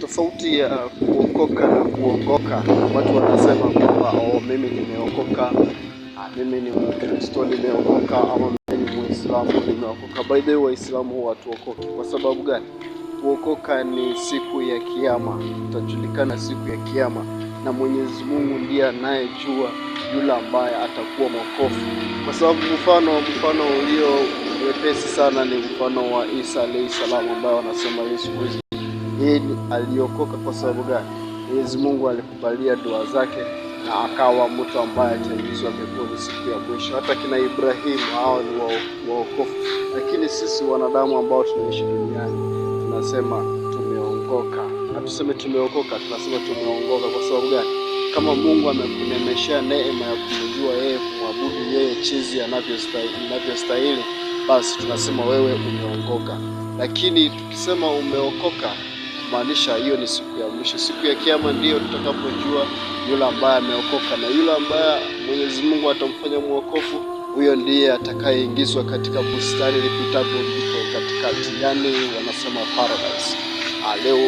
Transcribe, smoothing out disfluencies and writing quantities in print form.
Tofauti ya kuokoka na kuongoka. Watu wanasema kwamba mimi nimeokoka, mimi ni Mkristo nimeokoka, ama mimi ni Muislamu nimeokoka. By the way, Waislamu hawatuokoki. Kwa sababu gani? Kuokoka ni siku ya Kiyama, utajulikana siku ya Kiyama, na Mwenyezi Mungu ndiye anayejua yule ambaye atakuwa mwokofu. Kwa sababu mfano ulio wepesi sana ni mfano wa Isa alayhi salam, ambaye wanasema Yesu Kristo yeye aliokoka. Kwa sababu gani? Mwenyezi Mungu alikubalia dua zake na akawa mtu ambaye ataingizwa peponi siku ya mwisho. Hata kina Ibrahimu hao ni waokofu, lakini sisi wanadamu ambao tunaishi duniani tunasema tumeongoka. Hatuseme tumeokoka, tunasema tumeongoka. Kwa sababu gani? Kama Mungu amekunemeshea neema ya kumjua yeye, kumwabudu yeye jinsi anavyostahili, basi tunasema wewe umeongoka. Lakini tukisema umeokoka, maanisha hiyo ni siku ya mwisho, siku ya Kiyama, ndiyo tutakapojua yule ambaye ameokoka, na yule ambaye Mwenyezi Mungu atamfanya mwokofu, huyo ndiye atakayeingizwa katika bustani lipitapo katikati, yani wanasema paradise. Leo